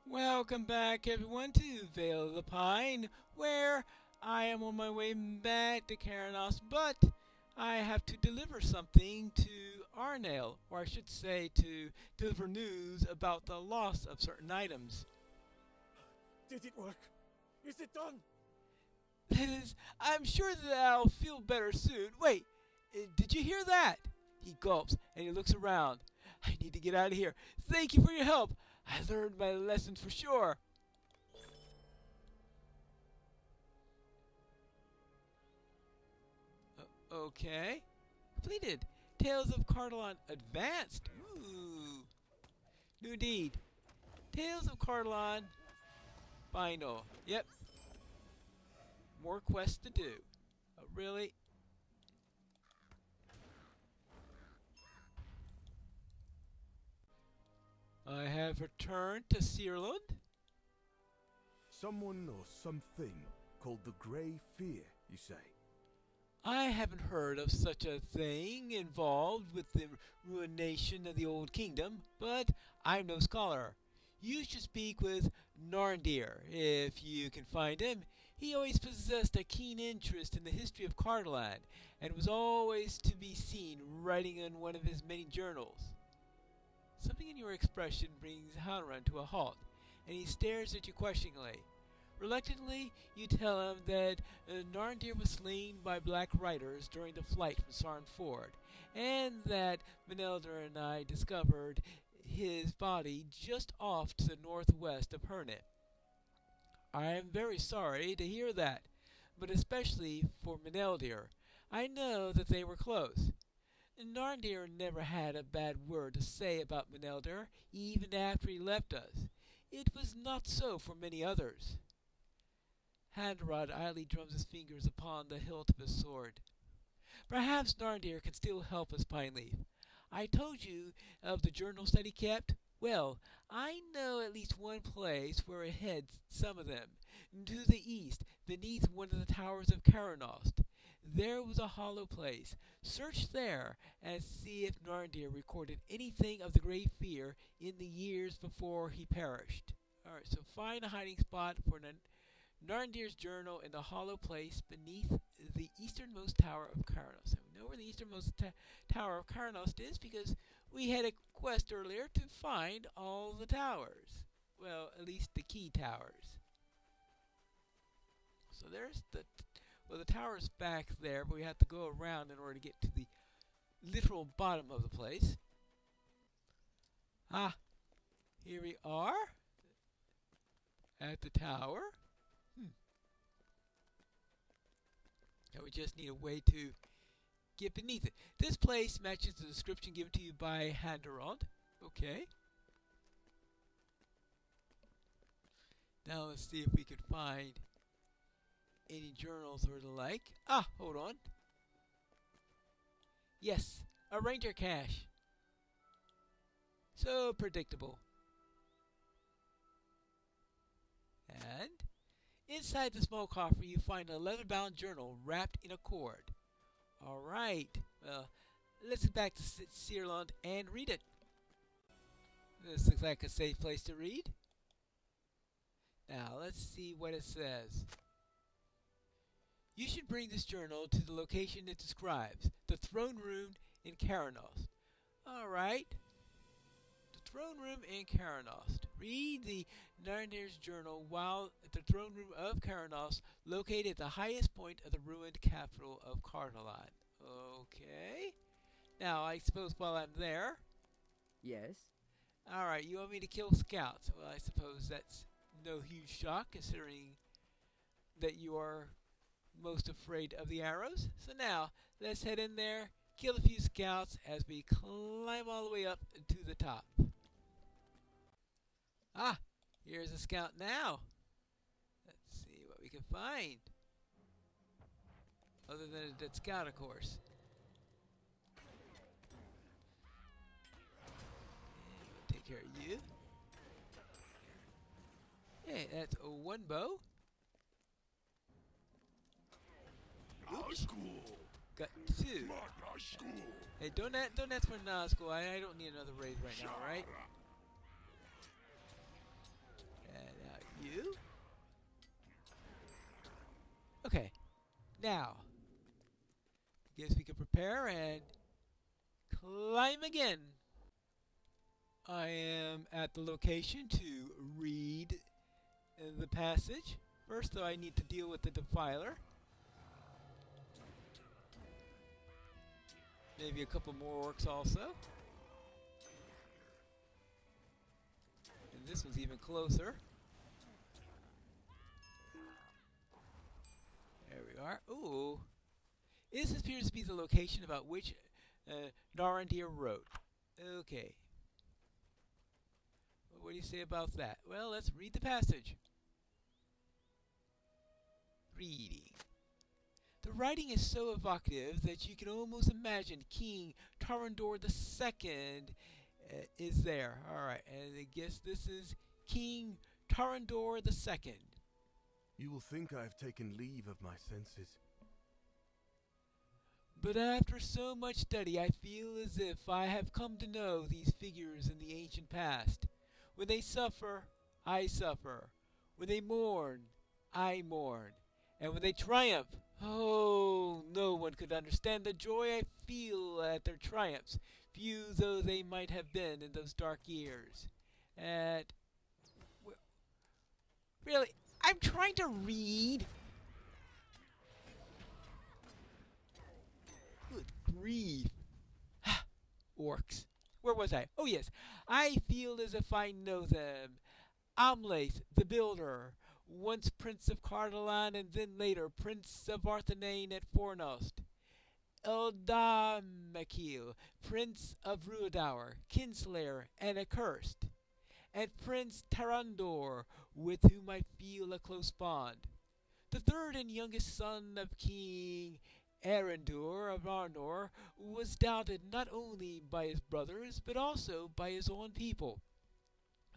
Welcome back, everyone, to Vale of the Pine, where I am on my way back to Karanos, but I have to deliver something to Arnor, or I should say to deliver news about the loss of certain items. Did it work? Is it done? I'm sure that I'll feel better soon. Wait, did you hear that? He gulps and he looks around. I need to get out of here. Thank you for your help. I learned my lessons for sure. Okay. Completed. Tales of Cardalon Advanced. Ooh. New deed. Tales of Cardalon Final. Yep. More quests to do. Really? I have returned to Searland. Someone or something called the Grey Fear, you say? I haven't heard of such a thing involved with the ruination of the Old Kingdom, but I'm no scholar. You should speak with Narndir, if you can find him. He always possessed a keen interest in the history of Cardaland, and was always to be seen writing in one of his many journals. Something in your expression brings Halloran to a halt, and he stares at you questioningly. Reluctantly, you tell him that Narndir was slain by Black Riders during the flight from Sarn Ford, and that Menelder and I discovered his body just off to the northwest of Hernet. I am very sorry to hear that, but especially for Meneldir. I know that they were close. Narndir never had a bad word to say about Menelder, even after he left us. It was not so for many others. Handrod idly drums his fingers upon the hilt of his sword. Perhaps Narndir can still help us, Pineleaf. I told you of the journals that he kept. Well, I know at least one place where it heads some of them, to the east, beneath one of the towers of Karanost. There was a hollow place. Search there and see if Narndir recorded anything of the Great Fear in the years before he perished. Alright, so find a hiding spot for Narndir's journal in the hollow place beneath the easternmost tower of Karanost. So we know where the easternmost tower of Karanost is because we had a quest earlier to find all the towers. Well, at least the key towers. So there's the tower's back there, but we have to go around in order to get to the literal bottom of the place. Ah, here we are at the tower. Now we just need a way to get beneath it. This place matches the description given to you by Handrod. Okay. Now let's see if we can find any journals or the like. Ah, hold on. Yes, a ranger cache. So predictable. And inside the small coffer you find a leather-bound journal wrapped in a cord. Alright, well, let's get back to Searland and read it. This looks like a safe place to read. Now, let's see what it says. You should bring this journal to the location it describes, the throne room in Karanost. Alright. The throne room in Karanost. Read the Narndir's journal while at the throne room of Karanost, located at the highest point of the ruined capital of Cardaland. Okay. Now, I suppose while I'm there... Yes? Alright, you want me to kill scouts. Well, I suppose that's no huge shock, considering that you are most afraid of the arrows. So now, let's head in there, kill a few scouts as we climb all the way up to the top. Ah, here's a scout now. Let's see what we can find. Other than a dead scout, of course. And we'll take care of you. Hey, that's a one bow. Oops. Got two. Hey, don't ask for Nazgul. I don't need another raid right now, alright? Now, guess we can prepare and climb again. I am at the location to read the passage. First, though, I need to deal with the defiler. Maybe a couple more orcs also. And this one's even closer. There we are. Ooh. This appears to be the location about which Narandir wrote. Okay. Well, what do you say about that? Well, let's read the passage. Reading. The writing is so evocative that you can almost imagine King Tarandor II is there. Alright, and I guess this is King Tarandor II. You will think I have taken leave of my senses. But after so much study, I feel as if I have come to know these figures in the ancient past. When they suffer, I suffer. When they mourn, I mourn. And when they triumph, oh, no one could understand the joy I feel at their triumphs, few though they might have been in those dark years. And, well, really, I'm trying to read. Good grief. Orcs. Where was I? Oh, yes. I feel as if I know them. Amlath, the builder, once Prince of Cardolan and then later Prince of Arthanane at Fornost. Eldamekil, Prince of Ruidour, Kinslayer and Accursed. And Prince Tarandor, with whom I feel a close bond. The third and youngest son of King Erendur of Arnor was doubted not only by his brothers, but also by his own people.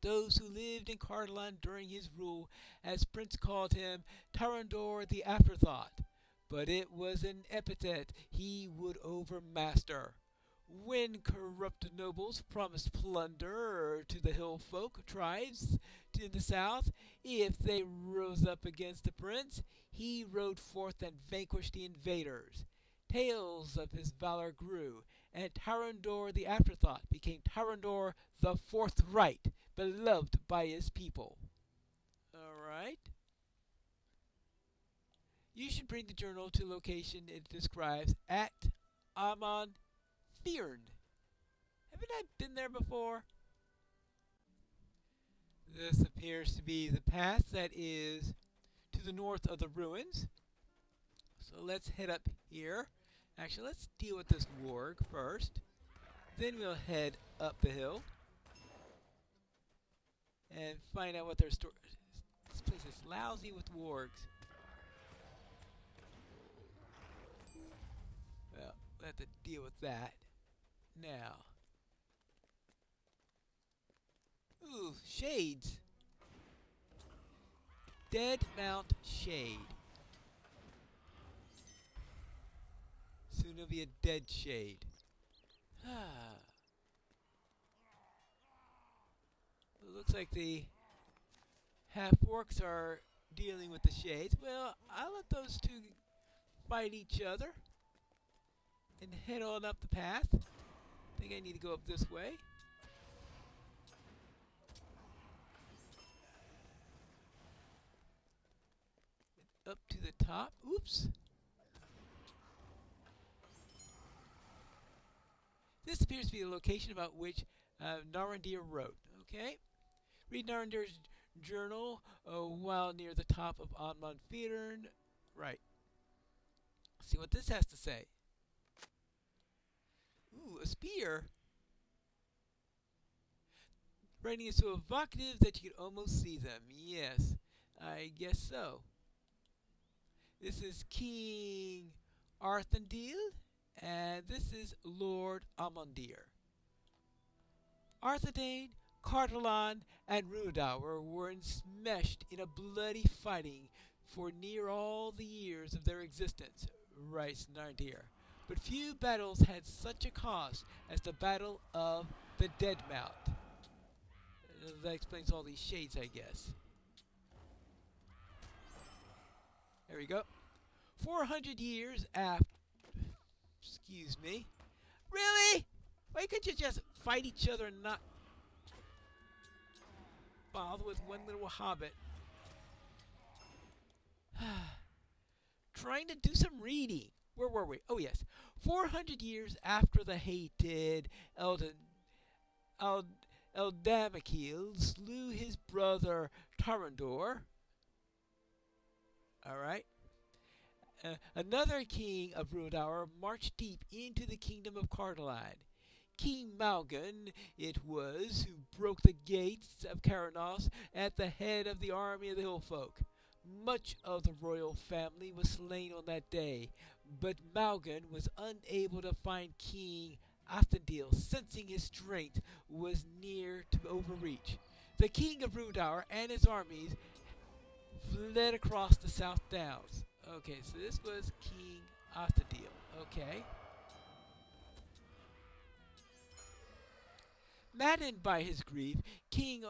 Those who lived in Cardolan during his rule, as Prince called him, Tarandor the Afterthought, but it was an epithet he would overmaster. When corrupt nobles promised plunder to the hill folk tribes in the south, if they rose up against the prince, he rode forth and vanquished the invaders. Tales of his valor grew, and Tarandor the Afterthought became Tarandor the Forthright, beloved by his people. Alright. You should bring the journal to location it describes at Amon Fearn. Haven't I been there before? This appears to be the path that is to the north of the ruins. So let's head up here. Actually, let's deal with this warg first. Then we'll head up the hill and find out what their story. This place is lousy with wargs. Well, we'll have to deal with that now. Ooh, shades. Dead Mount Shade. Soon it'll be a dead shade. It looks like the half-orcs are dealing with the shades. Well, I'll let those two fight each other and head on up the path. I think I need to go up this way. Up to the top. Oops. This appears to be the location about which Narandir wrote. Okay? Read Narandir's journal while near the top of Amon Fearn. Right. See what this has to say. Ooh, a spear. Writing is so evocative that you could almost see them. Yes, I guess so. This is King Arthandil, and this is Lord Amondir. Arthedain, Cardolan, and Ruidour were enmeshed in a bloody fighting for near all the years of their existence, writes Narandir. But few battles had such a cost as the Battle of the Dead Mount. That explains all these shades, I guess. There we go. 400 years after... Excuse me. Really? Why couldn't you just fight each other and not bother with one little hobbit? Trying to do some reading. Where were we? Oh, yes. 400 years after the hated Eldamakiel slew his brother Tarandor. Alright. Another king of Rudaur marched deep into the kingdom of Cardolan. King Malgan it was who broke the gates of Caranos at the head of the army of the Hillfolk. Much of the royal family was slain on that day, but Malgan was unable to find King Athendil, sensing his strength was near to overreach. The king of Rudaur and his armies fled across the South Downs. Okay, so this was King Athendil. Okay. Maddened by his grief, King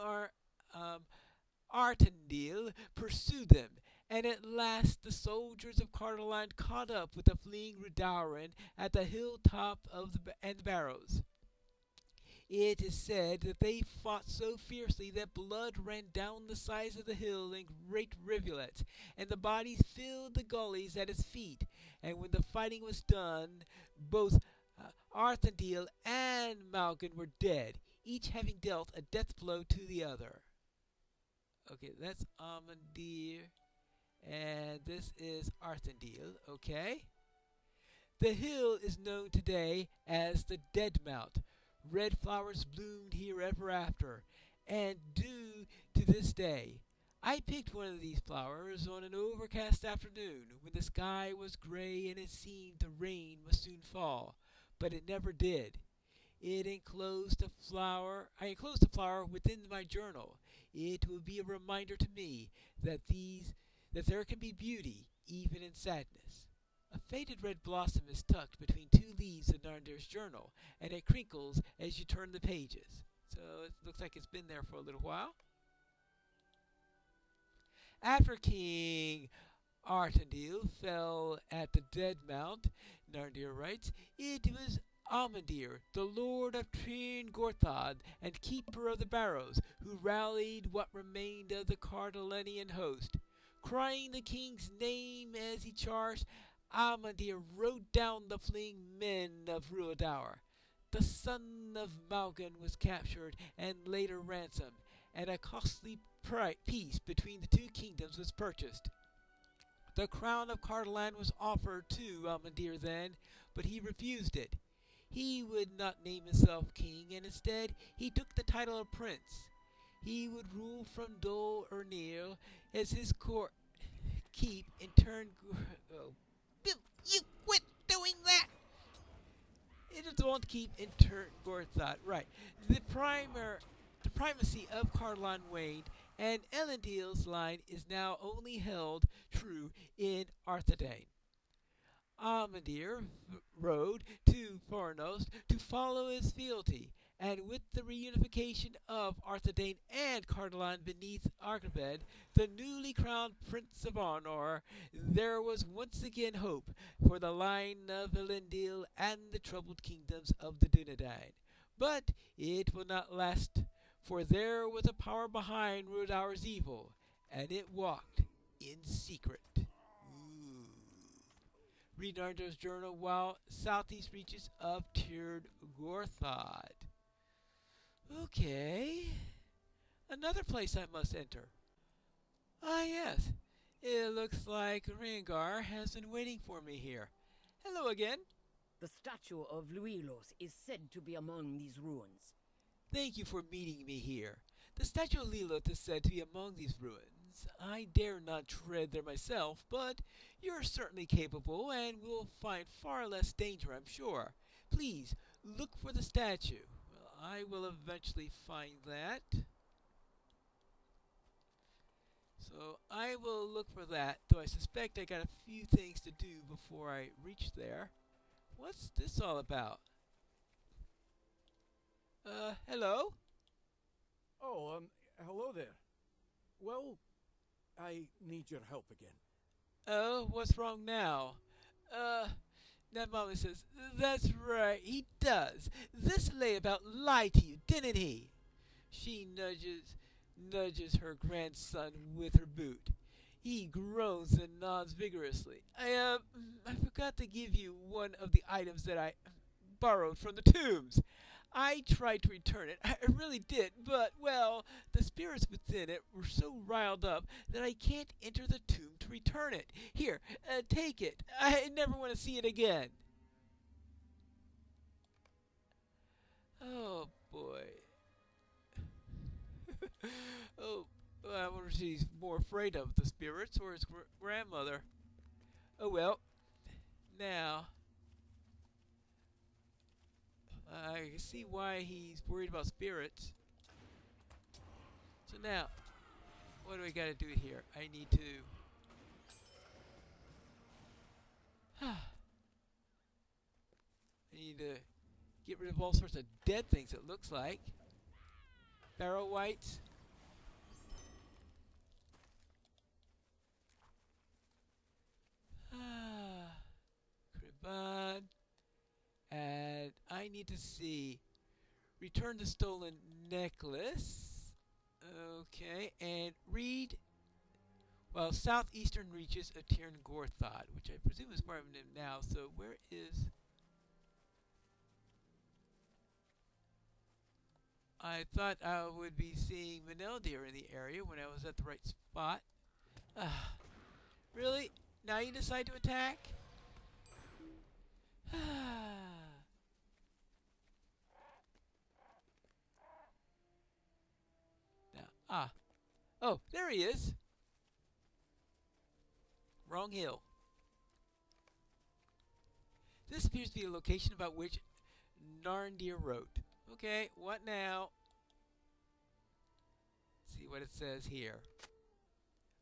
Artendil pursued them, and at last the soldiers of Cardolan caught up with the fleeing Rudauran at the hilltop of the Barrows. It is said that they fought so fiercely that blood ran down the sides of the hill in great rivulets, and the bodies filled the gullies at his feet. And when the fighting was done, both Arthendil and Malgan were dead, each having dealt a death blow to the other. Okay, that's Amandir, and this is Arthendil, okay? The hill is known today as the Dead Mount. Red flowers bloomed here ever after, and do to this day. I picked one of these flowers on an overcast afternoon when the sky was gray and it seemed the rain must soon fall, but it never did. I enclosed the flower within my journal. It will be a reminder to me that there can be beauty even in sadness. A faded red blossom is tucked between two leaves of Narndir's journal, and it crinkles as you turn the pages. So it looks like it's been there for a little while. After King Artendil fell at the Dead Mount, Narndir writes, it was Amandir, the lord of Trin Gorthad and keeper of the Barrows, who rallied what remained of the Cardolanian host. Crying the king's name as he charged, Amandir rode down the fleeing men of Rudaur. The son of Malgan was captured and later ransomed, and a costly peace between the two kingdoms was purchased. The crown of Cardolan was offered to Amandir then, but he refused it. He would not name himself king, and instead he took the title of prince. He would rule from Dol Ernir as his court keep in turn. You quit doing that! It is on keep in turn Gorthad. Right. The primacy of Cardolan waned, and Elendil's line is now only held true in Arthedain. Amandir rode to Fornos to follow his fealty, and with the reunification of Arthedain and Cardolan beneath Archibald, the newly crowned Prince of Arnor, there was once again hope for the line of Elendil and the troubled kingdoms of the Dunedain. But it will not last, for there was a power behind Rudaur's evil, and it walked in secret. Read Narndir's journal while southeast reaches of Tird Gorthad. Okay. Another place I must enter. Ah, yes. It looks like Rengar has been waiting for me here. Hello again. The statue of Luilos is said to be among these ruins. Thank you for meeting me here. The statue of Lilith is said to be among these ruins. I dare not tread there myself, but you're certainly capable and will find far less danger, I'm sure. Please, look for the statue. Well, I will eventually find that. So I will look for that, though I suspect I got a few things to do before I reach there. What's this all about? Hello? Oh, hello there. Well, I need your help again. Oh, what's wrong now? Uh, That Molly says, "That's right, he does. This layabout lied to you, didn't he?" She nudges her grandson with her boot. He groans and nods vigorously. I forgot to give you one of the items that I borrowed from the tombs. I tried to return it. I really did, but, well, the spirits within it were so riled up that I can't enter the tomb to return it. Here, take it. I never want to see it again." Oh, boy. Oh, I wonder if he's more afraid of the spirits or his grandmother. Oh, well. Now, I can see why he's worried about spirits. So now, what do I gotta do here? I need to... I need to get rid of all sorts of dead things, it looks like. Barrow whites. Criban. And I need to see. Return the stolen necklace. Okay, and read. Well, southeastern reaches of Tirn Gorthod, which I presume is where I'm in now. So where is? I thought I would be seeing Maneldir in the area when I was at the right spot. Really? Now you decide to attack? Now, oh, there he is. Wrong hill. This appears to be a location about which Narndir wrote. Okay, what now? See what it says here.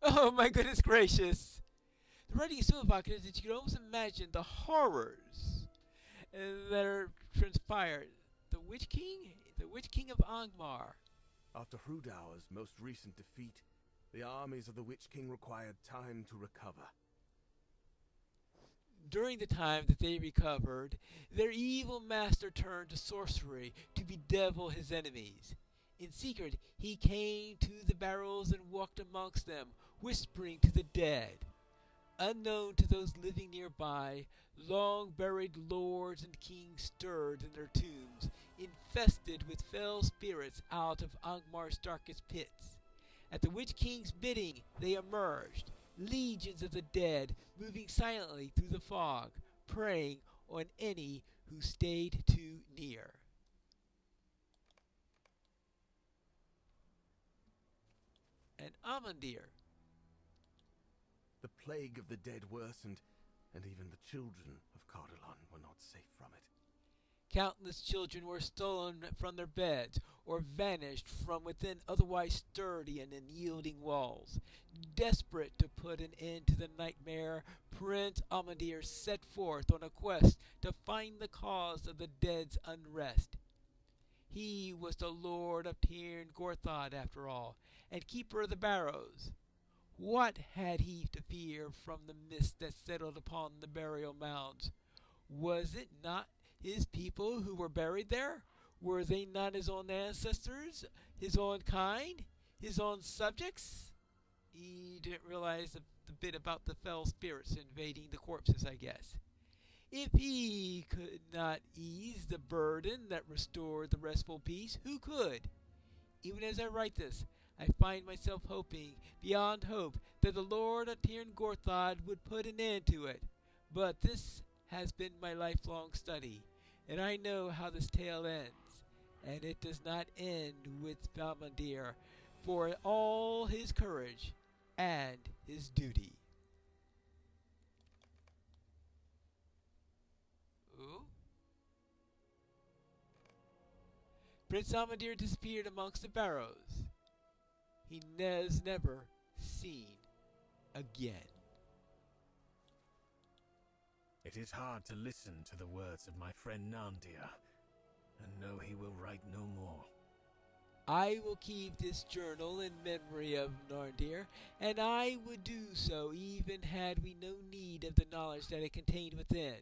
Oh my goodness gracious! The writing is so evocative that you can almost imagine the horrors that are transpired. The Witch King? The Witch King of Angmar. After Hrudauer's most recent defeat, the armies of the Witch King required time to recover. During the time that they recovered, their evil master turned to sorcery to bedevil his enemies. In secret, he came to the barrels and walked amongst them, whispering to the dead. Unknown to those living nearby, long-buried lords and kings stirred in their tombs, infested with fell spirits out of Angmar's darkest pits. At the Witch King's bidding, they emerged, legions of the dead, moving silently through the fog, preying on any who stayed too near. And Amandir. The plague of the dead worsened, and even the children of Cardolan were not safe from it. Countless children were stolen from their beds, or vanished from within otherwise sturdy and unyielding walls. Desperate to put an end to the nightmare, Prince Amandir set forth on a quest to find the cause of the dead's unrest. He was the Lord of Tirn Gorthod, after all, and keeper of the barrows. What had he to fear from the mist that settled upon the burial mounds? Was it not his people who were buried there? Were they not his own ancestors, his own kind, his own subjects? He didn't realize the bit about the fell spirits invading the corpses, I guess. If he could not ease the burden that restored the restful peace, who could? Even as I write this, I find myself hoping, beyond hope, that the Lord of Tirn Gorthod would put an end to it. But this has been my lifelong study, and I know how this tale ends. And it does not end with Amandir, for all his courage and his duty. Ooh. Prince Amandir disappeared amongst the barrows. He is never seen again. It is hard to listen to the words of my friend Nandir, and know he will write no more. I will keep this journal in memory of Narndir, and I would do so even had we no need of the knowledge that it contained within.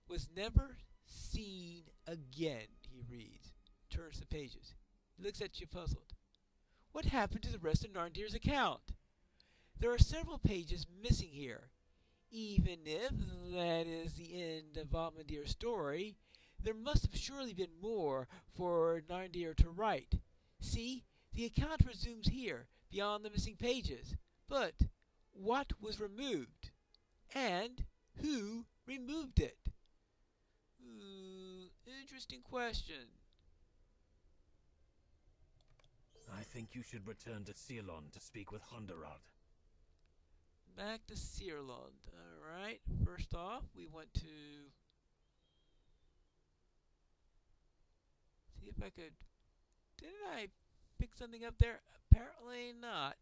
Was never seen again, he reads. Turns the pages. He looks at you puzzled. What happened to the rest of Narndir's account? There are several pages missing here. Even if that is the end of Valmandir's story, there must have surely been more for Narndir to write. See, the account resumes here, beyond the missing pages. But what was removed? And who removed it? Interesting question. I think you should return to Ceylon to speak with Hondarad. Back to Ceylon. Alright, first off, we want to see if I could... Didn't I pick something up there? Apparently not.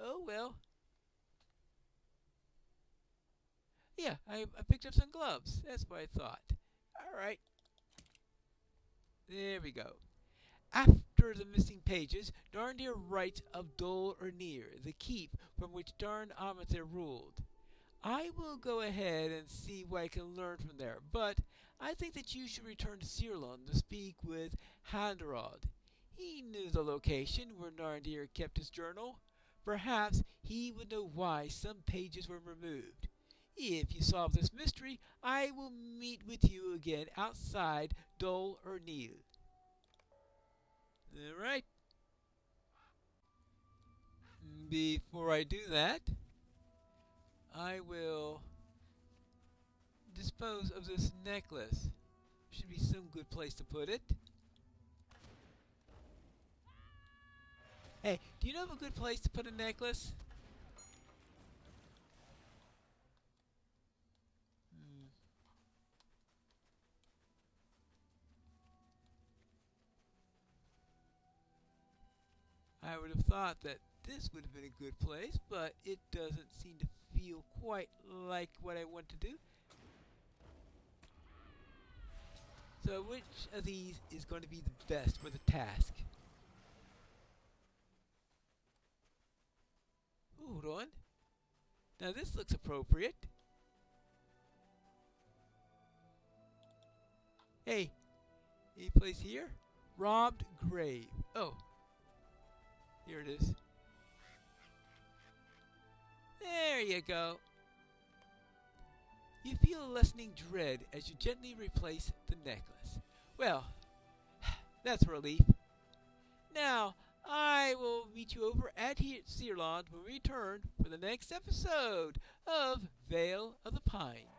Oh well. Yeah, I picked up some gloves. That's what I thought. Alright. There we go. After the missing pages, Narndir writes of Dol Urnir, the keep from which Darn Amathir ruled. I will go ahead and see what I can learn from there, but I think that you should return to Ceylon to speak with Handarod. He knew the location where Narndir kept his journal. Perhaps he would know why some pages were removed. If you solve this mystery, I will meet with you again outside Dol Urnir. Alright. Before I do that, I will dispose of this necklace. Should be some good place to put it. Hey, do you know of a good place to put a necklace? I would have thought that this would have been a good place, but it doesn't seem to feel quite like what I want to do. So which of these is going to be the best for the task? Ooh, hold on. Now this looks appropriate. Hey, any place here? Robbed grave. Oh. Here it is. There you go. You feel a lessening dread as you gently replace the necklace. Well, that's a relief. Now, I will meet you over at Ceylon when we return for the next episode of Vale of the Pine.